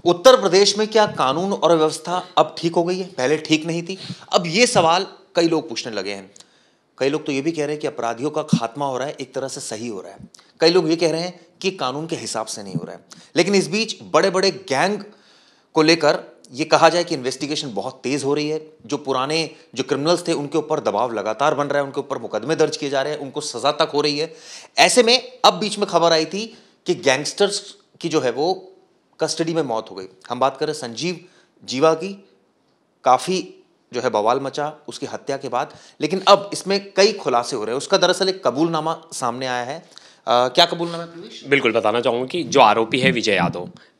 उत्तर प्रदेश में क्या कानून और व्यवस्था अब ठीक हो गई है? पहले ठीक नहीं थी। अब ये सवाल कई लोग पूछने लगे हैं। कई लोग तो ये भी कह रहे हैं कि अपराधियों का खात्मा हो रहा है, एक तरह से सही हो रहा है। कई लोग ये कह रहे हैं कि कानून के हिसाब से नहीं हो रहा है। लेकिन इस बीच बड़े बड़े गैंग को लेकर ये कहा जाए कि इन्वेस्टिगेशन बहुत तेज हो रही है। जो पुराने जो क्रिमिनल्स थे उनके ऊपर दबाव लगातार बन रहा है, उनके ऊपर मुकदमे दर्ज किए जा रहे हैं, उनको सजा तक हो रही है। ऐसे में अब बीच में खबर आई थी कि गैंगस्टर्स की जो है वो कस्टडी में मौत हो गई। हम बात करें संजीव जीवा की। काफी जो है बवाल मचा उसकी हत्या के बाद, लेकिन अब इसमें कई खुलासे हो रहे हैं। उसका दरअसल एक कबूलनामा सामने आया है। क्या कबूलनामा है प्रवेश? बिल्कुल बताना चाहूँगा कि जो आरोपी है विजय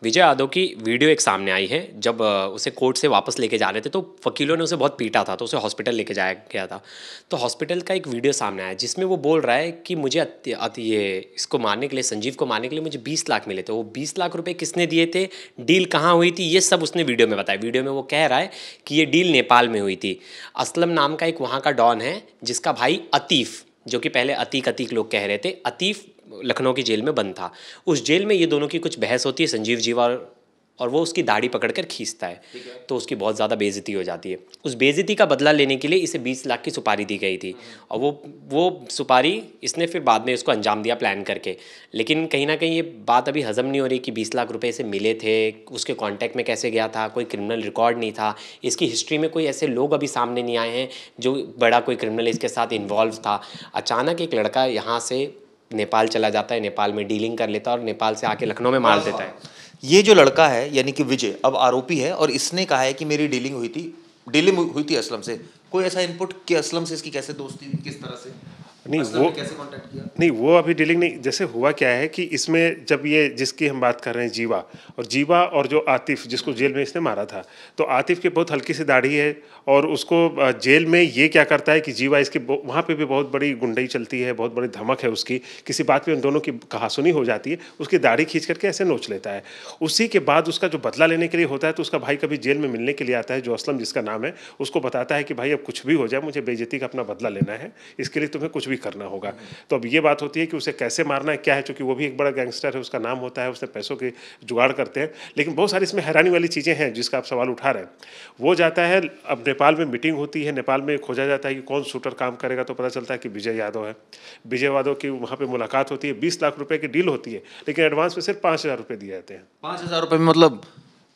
यादव की वीडियो एक सामने आई है। जब उसे कोर्ट से वापस लेके जा रहे थे तो वकीलों ने उसे बहुत पीटा था, तो उसे हॉस्पिटल लेके जाया गया था। तो हॉस्पिटल का एक वीडियो सामने आया जिसमें वो बोल रहा है कि मुझे ये इसको मारने के लिए, संजीव को मारने के लिए मुझे 20 लाख मिले थे। वो 20 लाख रुपए किसने दिए थे, डील कहाँ हुई थी, ये सब उसने वीडियो में बताया। वीडियो में वो कह रहा है कि ये डील नेपाल में हुई थी। असलम नाम का एक वहाँ का डॉन है जिसका भाई अतीफ़, जो कि पहले अतीक अतीक लोग कह रहे थे, अतीफ़ लखनऊ की जेल में बंद था। उस जेल में ये दोनों की कुछ बहस होती है, संजीव जीवा और वो उसकी दाढ़ी पकड़कर खींचता है, तो उसकी बहुत ज़्यादा बेइज्जती हो जाती है। उस बेइज्जती का बदला लेने के लिए इसे 20 लाख की सुपारी दी गई थी, और वो सुपारी इसने फिर बाद में इसको अंजाम दिया प्लान करके। लेकिन कहीं ना कहीं ये बात अभी हजम नहीं हो रही कि 20 लाख रुपए इसे मिले थे, उसके कांटेक्ट में कैसे गया था, कोई क्रिमिनल रिकॉर्ड नहीं था, इसकी हिस्ट्री में कोई ऐसे लोग अभी सामने नहीं आए हैं जो बड़ा कोई क्रिमिनल इसके साथ इन्वॉल्व था। अचानक एक लड़का यहाँ से नेपाल चला जाता है, नेपाल में डीलिंग कर लेता है और नेपाल से आके लखनऊ में मार देता है। ये जो लड़का है यानी कि विजय अब आरोपी है और इसने कहा है कि मेरी डीलिंग हुई थी असलम से। कोई ऐसा इनपुट कि असलम से इसकी कैसे दोस्ती हुई, किस तरह से नहीं असलम वो ने कैसे कांटेक्ट किया? नहीं वो अभी डीलिंग नहीं। जैसे हुआ क्या है कि इसमें जब ये जिसकी हम बात कर रहे हैं जीवा और जो आतिफ जिसको जेल में इसने मारा था, तो आतिफ की बहुत हल्की सी दाढ़ी है और उसको जेल में ये क्या करता है कि जीवा इसकी वहाँ पे भी बहुत बड़ी गुंडई चलती है, बहुत बड़ी धमक है उसकी। किसी बात पे उन दोनों की कहासुनी हो जाती है, उसकी दाढ़ी खींच करके ऐसे नोच लेता है। उसी के बाद उसका जो बदला लेने के लिए होता है तो उसका भाई कभी जेल में मिलने के लिए आता है, जो असलम जिसका नाम है, उसको बताता है कि भाई अब कुछ भी हो जाए मुझे बेइज्जती का अपना बदला लेना है, इसके लिए तुम्हें कुछ भी करना होगा। तो अब ये बात होती है कि उसे कैसे मारना है, क्या है, चूंकि वो भी एक बड़ा गैंगस्टर है, उसका नाम होता है, उसने पैसों के जुगाड़ करते हैं। लेकिन बहुत सारी इसमें हैरानी वाली चीज़ें हैं जिसका आप सवाल उठा रहे हैं। वो जाता है, अब नेपाल में मीटिंग होती है, नेपाल में खोजा जाता है कि कौन शूटर काम करेगा, तो पता चलता है कि विजय यादव है। विजय यादव की वहाँ पर मुलाकात होती है, 20 लाख रुपये की डील होती है, लेकिन एडवांस में सिर्फ 5,000 रुपये दिए जाते हैं। 5,000 रुपये में मतलब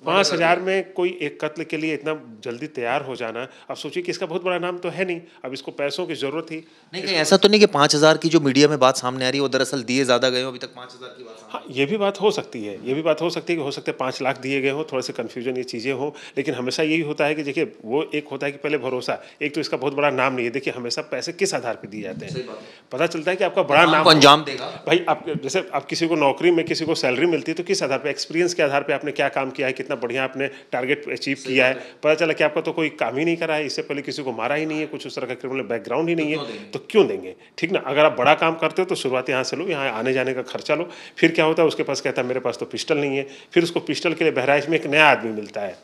5,000 में कोई एक कत्ल के लिए इतना जल्दी तैयार हो जाना। अब सोचिए कि इसका बहुत बड़ा नाम तो है नहीं, अब इसको पैसों की जरूरत थी। नहीं, कहीं ऐसा तो नहीं कि 5,000 की जो मीडिया में बात सामने आ रही है वो दरअसल दिए ज्यादा गए हो, अभी तक 5,000 की बात सामने? हाँ, ये भी बात हो सकती है, ये भी बात हो सकती है कि हो सकता है 5 लाख दिए गए हो, थोड़े से कन्फ्यूजन ये चीज़ें हो। लेकिन हमेशा यही होता है कि देखिए वो एक होता है कि पहले भरोसा, एक तो इसका बहुत बड़ा नाम नहीं है। देखिए हमेशा पैसे किस आधार पर दिए जाते हैं, पता चलता है कि आपका बड़ा नाम अंजाम देगा भाई। आप जैसे आप किसी को नौकरी में किसी को सैलरी मिलती है तो किस आधार पर, एक्सपीरियंस के आधार पर आपने क्या काम किया है, कितना बढ़िया आपने टारगेट अचीव किया है। पता चला कि आपका तो कोई काम ही नहीं करा है, इससे पहले किसी को मारा ही नहीं है, कुछ उस तरह का क्रिमिनल बैकग्राउंड ही नहीं है, तो क्यों देंगे? ठीक ना। अगर आप बड़ा काम करते हो तो शुरुआत यहाँ से लो, यहाँ आने जाने का खर्चा लो। फिर क्या होता है, उसके पास कहता है मेरे पास तो पिस्टल नहीं है, फिर उसको पिस्टल के लिए बहराइच में एक नया आदमी मिलता है।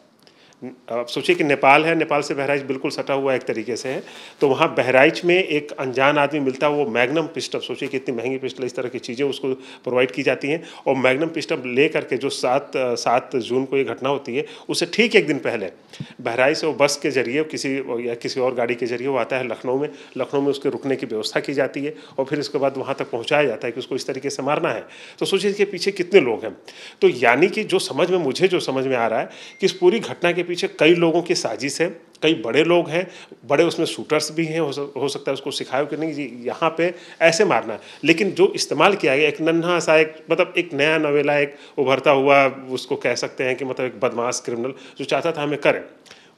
अब सोचिए कि नेपाल है, नेपाल से बहराइच बिल्कुल सटा हुआ एक तरीके से है, तो वहाँ बहराइच में एक अनजान आदमी मिलता है, वो मैग्नम पिस्टल, सोचिए कि इतनी महंगी पिस्टल, इस तरह की चीज़ें उसको प्रोवाइड की जाती हैं। और मैग्नम पिस्टल ले करके जो 7 जून को ये घटना होती है, उससे ठीक एक दिन पहले बहराइच से वो बस के जरिए किसी और गाड़ी के जरिए वो आता है लखनऊ में। लखनऊ में उसके रुकने की व्यवस्था की जाती है और फिर उसके बाद वहाँ तक पहुँचाया जाता है कि उसको इस तरीके से मारना है। तो सोचिए इसके पीछे कितने लोग हैं। तो यानी कि मुझे जो समझ में आ रहा है कि इस पूरी घटना के पीछे कई लोगों की साजिश है, कई बड़े लोग हैं, बड़े उसमें शूटर्स भी हैं। हो सकता है उसको सिखाया कि नहीं जी यहाँ पे ऐसे मारना है। लेकिन जो इस्तेमाल किया गया एक नन्हा सा एक नया नवेला, एक उभरता हुआ, उसको कह सकते हैं कि मतलब एक बदमाश क्रिमिनल जो चाहता था हमें करें।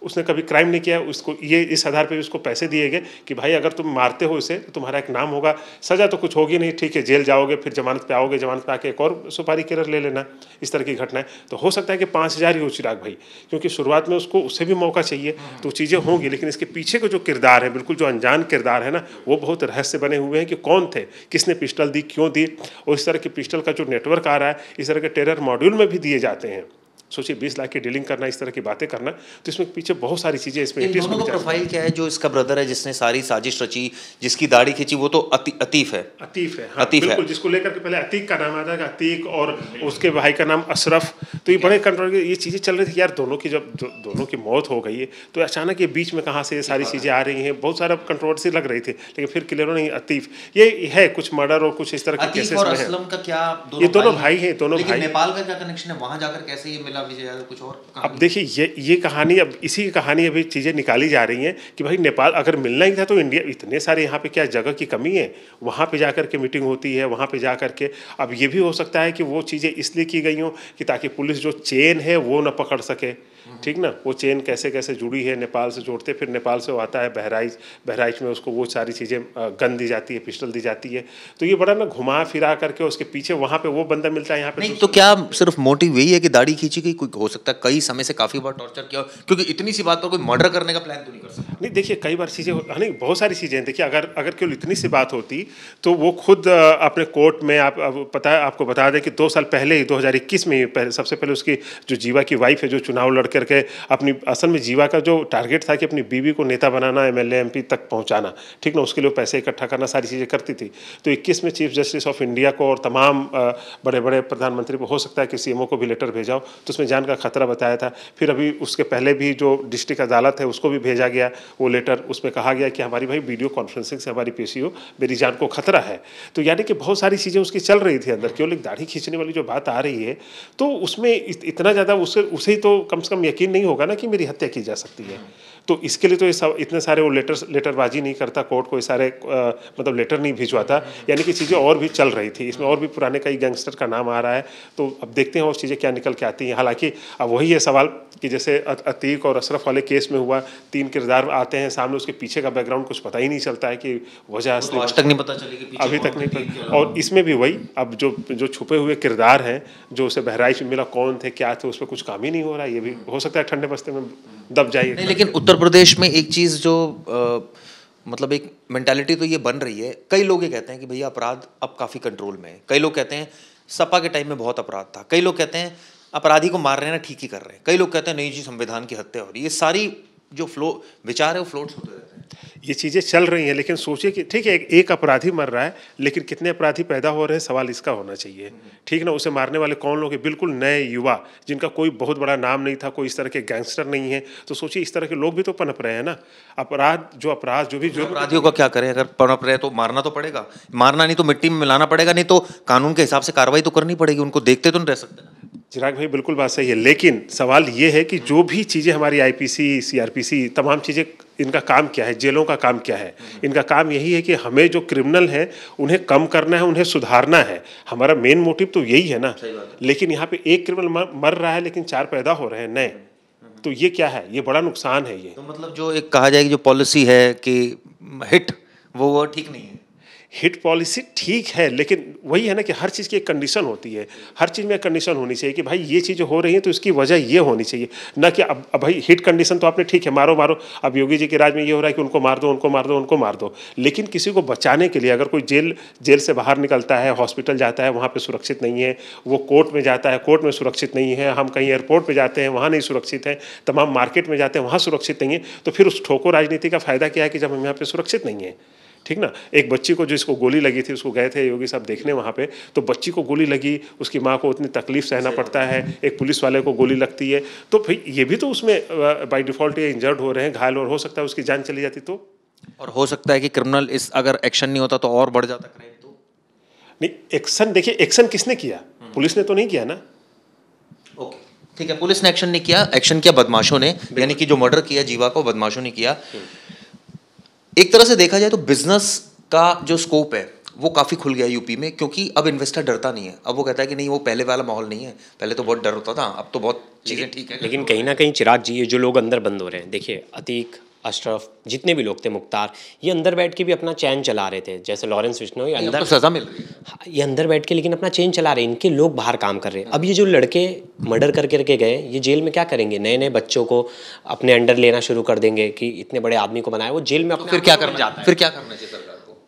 उसने कभी क्राइम नहीं किया, उसको ये इस आधार पे उसको पैसे दिए गए कि भाई अगर तुम मारते हो इसे तो तुम्हारा एक नाम होगा, सज़ा तो कुछ होगी नहीं, ठीक है, जेल जाओगे, फिर जमानत पे आओगे, जमानत पे आके एक और सुपारी किलर ले लेना। इस तरह की घटनाएं तो हो सकता है कि 5,000 ही हो चिराग भाई, क्योंकि शुरुआत में उसको उससे भी मौका चाहिए, तो चीज़ें होंगी। लेकिन इसके पीछे का जो किरदार है, बिल्कुल जो अनजान किरदार है ना, वो बहुत रहस्य बने हुए हैं कि कौन थे, किसने पिस्टल दी, क्यों दी। और इस तरह की पिस्टल का जो नेटवर्क आ रहा है, इस तरह के टेरर मॉड्यूल में भी दिए जाते हैं सोचिए 20 लाख की डीलिंग करना, इस तरह की बातें करना, तो इसमें पीछे बहुत सारी चीज़ें इसमें इन दोनों का प्रोफाइल क्या है? जो इसका ब्रदर है जिसने सारी साजिश रची, जिसकी दाढ़ी खींची, वो तो अतीफ है। अतीफ है, हाँ, अतीफ बिल्कुल, है। जिसको लेकर के पहले अतीक का नाम आता है, अतीक, और उसके भाई का नाम अशरफ। तो ये बड़े कंट्रोल ये चीज़ें चल रही थी यार, दोनों की जब दोनों की मौत हो गई है तो अचानक ये बीच में कहाँ से ये सारी चीज़ें आ रही हैं, बहुत सारा कंट्रोवर्सी लग रही थी, लेकिन फिर क्लियर नहीं, अतीफ ये है, कुछ मर्डर और कुछ इस तरह के केसेस और में है। असलम का क्या? ये दोनों भाई हैं, दोनों लेकिन भाई। नेपाल का क्या कनेक्शन है? वहां जाकर कैसे ये मिला विजय यादव? कुछ और अब देखिए ये कहानी, अब इसी की कहानी अभी चीज़ें निकाली जा रही हैं कि भाई नेपाल अगर मिलना ही था तो इंडिया, इतने सारे यहाँ पे क्या जगह की कमी है? वहाँ पे जाकर के मीटिंग होती है, वहाँ पे जा कर के। अब ये भी हो सकता है कि वो चीज़ें इसलिए की गई हों कि ताकि पुलिस जो चेन है वो न पकड़ सके, ठीक ना, वो चेन कैसे कैसे जुड़ी है, नेपाल से जोड़ते, फिर नेपाल से वो आता है बहराइच, बहराइच में उसको वो सारी चीज़ें गन दी जाती है, पिस्टल दी जाती है। तो ये बड़ा ना घुमा फिरा करके उसके पीछे वहाँ पे वो बंदा मिलता है, यहाँ पे नहीं। तो क्या सिर्फ मोटिव यही है कि दाढ़ी खींची गई? कोई हो सकता है कई समय से काफी बार टॉर्चर किया, क्योंकि इतनी सी बात पर कोई मर्डर करने का प्लान तो नहीं कर सकता। नहीं, देखिए कई बार चीज़ें नहीं, बहुत सारी चीज़ें हैं। देखिए अगर केवल इतनी सी बात होती तो वो खुद अपने कोर्ट में, आपको बता दें कि 2 साल पहले ही 2021 में सबसे पहले उसकी जो जीवा की वाइफ है, जो चुनाव लड़ करके अपनी, असल में जीवा का जो टारगेट था कि अपनी बीवी को नेता बनाना, MLA MP तक पहुंचाना, ठीक ना, उसके लिए पैसे इकट्ठा करना, सारी चीज़ें करती थी। तो 21 में चीफ जस्टिस ऑफ इंडिया को और तमाम बड़े बड़े प्रधानमंत्री को, हो सकता है कि CMO को भी लेटर भेजाओ, तो उसमें जान का खतरा बताया था। फिर अभी उसके पहले भी जो डिस्ट्रिक्ट अदालत है उसको भी भेजा गया वो लेटर, उसमें कहा गया कि हमारी भाई वीडियो कॉन्फ्रेंसिंग से हमारी पेशी हो, मेरी जान को खतरा है। तो यानी कि बहुत सारी चीज़ें उसकी चल रही थी अंदर। केवल एक दाढ़ी खींचने वाली जो बात आ रही है, तो उसमें इतना ज़्यादा उसे ही तो कम से कम यकीन नहीं होगा ना कि मेरी हत्या की जा सकती है। तो इसके लिए तो ये सब इतने सारे वो लेटरबाजी नहीं करता कोर्ट को, ये सारे मतलब लेटर नहीं भिजवाता, यानी कि चीज़ें और भी चल रही थी। इसमें और भी पुराने कई गैंगस्टर का नाम आ रहा है, तो अब देखते हैं वो चीज़ें क्या निकल के आती हैं। हालांकि अब वही है सवाल कि जैसे अतीक और अशरफ वाले केस में हुआ, 3 किरदार आते हैं सामने, उसके पीछे का बैकग्राउंड कुछ पता ही नहीं चलता है कि वजह असली आज तक नहीं पता चली कि पीछे अभी तक नहीं पता। और इसमें भी वही, अब जो छुपे हुए किरदार हैं, जो उसे बहराइच में मिला, कौन थे क्या थे, उस पर कुछ काम ही नहीं हो रहा है। ये भी हो सकता है ठंडे बस्ते में दब जाइए। नहीं, लेकिन उत्तर प्रदेश में एक चीज़ जो मतलब एक मेंटालिटी तो ये बन रही है, कई लोग ये कहते हैं कि भैया अपराध अब काफ़ी कंट्रोल में है। कई लोग कहते हैं सपा के टाइम में बहुत अपराध था। कई लोग कहते हैं अपराधी को मार रहे हैं ना, ठीक ही कर रहे हैं। कई लोग कहते हैं नहीं जी, संविधान की हत्या हो रही है। ये सारी जो विचार है वो फ्लोट्स होते रहते हैं। ये चीज़ें चल रही हैं, लेकिन सोचिए कि ठीक है एक अपराधी मर रहा है, लेकिन कितने अपराधी पैदा हो रहे हैं, सवाल इसका होना चाहिए, ठीक ना। उसे मारने वाले कौन लोग हैं? बिल्कुल नए युवा, जिनका कोई बहुत बड़ा नाम नहीं था, कोई इस तरह के गैंगस्टर नहीं है। तो सोचिए इस तरह के लोग भी तो पनप रहे हैं ना। अपराध जो अपराधियों का क्या करें? अगर पनप रहे तो मारना तो पड़ेगा, मारना नहीं तो मिट्टी में मिलाना पड़ेगा, नहीं तो कानून के हिसाब से कार्रवाई तो करनी पड़ेगी। उनको देखते तो नहीं रह सकते। चिराग भाई बिल्कुल बात सही है, लेकिन सवाल ये है कि जो भी चीज़ें हमारी IPC, CRPC, तमाम चीज़ें, इनका काम क्या है? जेलों का काम क्या है? इनका काम यही है कि हमें जो क्रिमिनल हैं उन्हें कम करना है, उन्हें सुधारना है। हमारा मेन मोटिव तो यही है ना। लेकिन यहाँ पे एक क्रिमिनल मर रहा है, लेकिन 4 पैदा हो रहे हैं नए। तो ये क्या है? ये बड़ा नुकसान है। ये तो मतलब जो एक कहा जाएगी जो पॉलिसी है कि हिट, वो ठीक नहीं है। हिट पॉलिसी ठीक है, लेकिन वही है ना कि हर चीज़ की एक कंडीशन होती है। हर चीज़ में एक कंडीशन होनी चाहिए कि भाई ये चीज़ें हो रही हैं तो इसकी वजह ये होनी चाहिए, ना कि अब भाई हिट कंडीशन तो आपने ठीक है, मारो मारो। अब योगी जी के राज में ये हो रहा है कि उनको मार दो, उनको मार दो, उनको मार दो। लेकिन किसी को बचाने के लिए अगर कोई जेल से बाहर निकलता है, हॉस्पिटल जाता है, वहाँ पर सुरक्षित नहीं है, वो कोर्ट में जाता है, कोर्ट में सुरक्षित नहीं है, हम कहीं एयरपोर्ट पर जाते हैं, वहाँ नहीं सुरक्षित है, तमाम मार्केट में जाते हैं, वहाँ सुरक्षित नहीं है, तो फिर उस ठोको राजनीति का फ़ायदा क्या है कि जब हम यहाँ पर सुरक्षित नहीं है, ठीक ना। एक बच्ची को जिसको गोली लगी थी, उसको गए थे योगी साहब देखने वहाँ पे, तो बच्ची को गोली लगी, उसकी माँ को उतनी तकलीफ सहना पड़ता है, एक पुलिस वाले को गोली लगती है, तो भाई ये भी तो उसमें बाय डिफ़ॉल्ट ये इंजर्ड हो रहे हैं, घायल, और हो सकता है उसकी जान चली जाती तो। और हो सकता है कि क्रिमिनल अगर एक्शन नहीं होता तो और बढ़ जाता क्राइम। तो नहीं, एक्शन देखिए, एक्शन किसने किया? पुलिस ने तो नहीं किया ना। ओके, ठीक है, पुलिस ने एक्शन नहीं किया, एक्शन किया बदमाशों ने, यानी कि जो मर्डर किया जीवा को, बदमाशों ने किया। एक तरह से देखा जाए तो बिजनेस का जो स्कोप है वो काफ़ी खुल गया यूपी में, क्योंकि अब इन्वेस्टर डरता नहीं है। अब वो कहता है कि नहीं, वो पहले वाला माहौल नहीं है, पहले तो बहुत डर होता था, अब तो बहुत चीज़ें ठीक है। लेकिन कहीं ना कहीं चिराग जी, ये जो लोग अंदर बंद हो रहे हैं, देखिए अतीक, अशरफ, जितने भी लोग थे, मुख्तार, ये अंदर बैठ के भी अपना चैन चला रहे थे। जैसे लॉरेंस बिश्नोई अंदर तो सजा मिल रही है, ये अंदर बैठ के लेकिन अपना चेन चला रहे हैं, इनके लोग बाहर काम कर रहे हैं। अब ये जो लड़के मर्डर करके रखे गए, ये जेल में क्या करेंगे? नए नए बच्चों को अपने अंडर लेना शुरू कर देंगे कि इतने बड़े आदमी को बनाया, वो जेल में अपने फिर क्या करना जाता है? फिर क्या करना चाहिए सरकार को?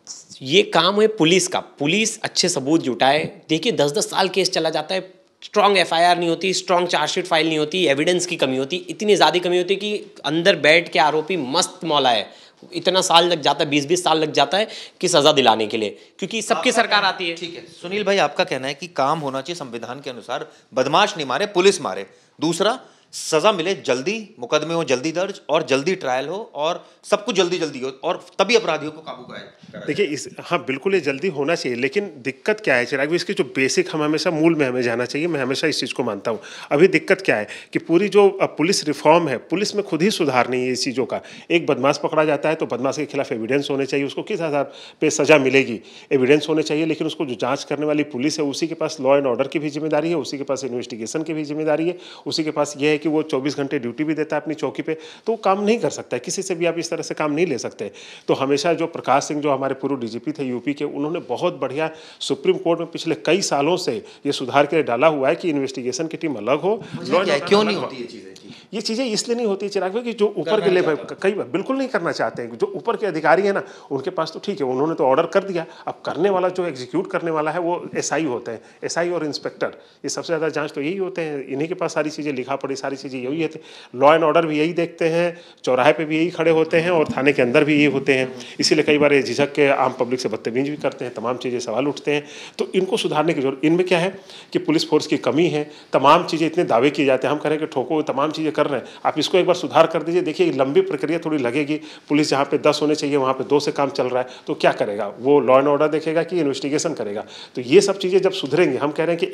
ये काम है पुलिस का। पुलिस अच्छे सबूत जुटाए। देखिए 10-10 साल केस चला जाता है, स्ट्रॉन्ग एफआईआर नहीं होती, स्ट्रॉन्ग चार्जशीट फाइल नहीं होती, एविडेंस की कमी होती, इतनी ज़्यादा कमी होती कि अंदर बैठ के आरोपी मस्त मौला है, इतना साल लग जाता है, 20-20 साल लग जाता है कि सज़ा दिलाने के लिए, क्योंकि सबकी सरकार आती है। ठीक है सुनील भाई, आपका कहना है कि काम होना चाहिए संविधान के अनुसार, बदमाश नहीं मारे, पुलिस मारे। दूसरा, सजा मिले जल्दी, मुकदमे हो जल्दी दर्ज और जल्दी ट्रायल हो और सब कुछ जल्दी जल्दी हो, और तभी अपराधियों को काबू कराए। देखिए हाँ बिल्कुल ये जल्दी होना चाहिए, लेकिन दिक्कत क्या है चिराग भाई, इसकी जो बेसिक हम हमेशा मूल में हमें जाना चाहिए। मैं हमेशा इस चीज़ को मानता हूँ। अभी दिक्कत क्या है कि पूरी जो पुलिस रिफॉर्म है, पुलिस में खुद ही सुधार नहीं है इस चीज़ों का। एक बदमाश पकड़ा जाता है तो बदमाश के खिलाफ एविडेंस होने चाहिए, उसको किस आधार पे सजा मिलेगी, एविडेंस होने चाहिए। लेकिन उसको जो जाँच करने वाली पुलिस है उसी के पास लॉ एंड ऑर्डर की भी जिम्मेदारी है, उसी के पास इन्वेस्टिगेशन की भी जिम्मेदारी है, उसी के पास यह है कि वो 24 घंटे ड्यूटी भी देता है अपनी चौकी पे, तो वो काम नहीं कर सकता है। किसी से भी आप इस तरह से काम नहीं ले सकते। तो हमेशा जो प्रकाश सिंह जो हमारे पूर्व डीजीपी थे यूपी के, उन्होंने बहुत बढ़िया सुप्रीम कोर्ट में पिछले कई सालों से ये सुधार के लिए डाला हुआ है कि इन्वेस्टिगेशन की टीम अलग हो। क्यों नहीं होती ये चीजें? ये चीज़ें इसलिए नहीं होती चिराग भाई कि जो ऊपर के लेवल कई बार बिल्कुल नहीं करना चाहते हैं। जो ऊपर के अधिकारी है ना, उनके पास तो ठीक है, उन्होंने तो ऑर्डर कर दिया, अब करने वाला जो एग्जीक्यूट करने वाला है वो एसआई होते हैं, एसआई और इंस्पेक्टर। ये सबसे ज़्यादा जांच तो यही होते हैं, इन्हीं के पास सारी चीज़ें लिखा पड़ी, सारी चीज़ें यही होती है। लॉ एंड ऑर्डर भी यही देखते हैं, चौराहे पर भी यही खड़े होते हैं और थाने के अंदर भी यही होते हैं। इसीलिए कई बार ये झिझक के आम पब्लिक से बदतमीज भी करते हैं, तमाम चीज़ें सवाल उठते हैं। तो इनको सुधारने की जरूरत। इनमें क्या है कि पुलिस फोर्स की कमी है, तमाम चीज़ें इतने दावे किए जाते हैं, हम करें कि ठोको तमाम चीज़ें कर रहे हैं, आप इसको एक बार सुधार कर दीजिए। देखिए लंबी प्रक्रिया थोड़ी लगेगी, पुलिस जहाँ पे 10 होने चाहिए वहाँ पे 2 से काम चल रहा है, तो क्या करेगा वो? लॉ एंड ऑर्डर देखेगा कि इन्वेस्टिगेशन करेगा? तो ये सब चीज़ें जब सुधरेंगे, हम कह रहे हैं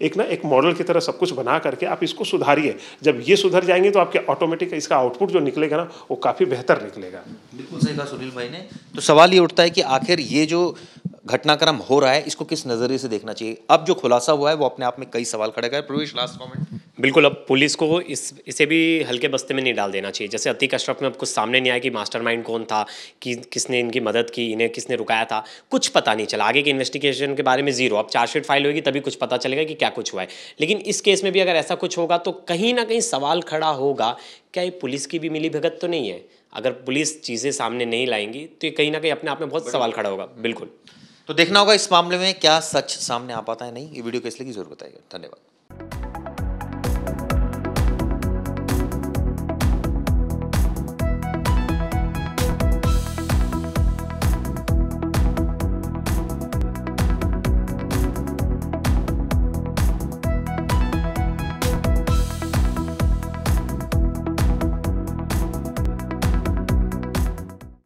कि एक मॉडल की तरह सब कुछ बना करके आप इसको सुधारिए। जब ये सुधर जाएंगे तो आपके ऑटोमेटिक इसका आउटपुट जो निकलेगा ना, वो काफ़ी बेहतर निकलेगा। बिल्कुल सही कहा सुनील भाई ने। तो सवाल ये उठता है कि आखिर ये जो घटनाक्रम हो रहा है इसको किस नज़रिए से देखना चाहिए? अब जो खुलासा हुआ है वो अपने आप में कई सवाल खड़े कर। प्रवेश, लास्ट कमेंट। बिल्कुल, अब पुलिस को इसे भी हल्के बस्ते में नहीं डाल देना चाहिए। जैसे अतीक अशरफ में अब कुछ सामने नहीं आया कि मास्टरमाइंड कौन था, कि किसने इनकी मदद की, इन्हें किसने रुकाया था, कुछ पता नहीं चला। आगे के इन्वेस्टिगेशन के बारे में जीरो। अब चार्जशीट फाइल होगी तभी कुछ पता चलेगा कि क्या कुछ हुआ है। लेकिन इस केस में भी अगर ऐसा कुछ होगा तो कहीं ना कहीं सवाल खड़ा होगा, क्या ये पुलिस की भी मिली भगत तो नहीं है? अगर पुलिस चीज़ें सामने नहीं लाएंगी तो ये कहीं ना कहीं अपने आप में बहुत सवाल खड़ा होगा। बिल्कुल, तो देखना होगा इस मामले में क्या सच सामने आ पाता है नहीं। ये वीडियो कैसे लगी जरूर बताइएगा। धन्यवाद।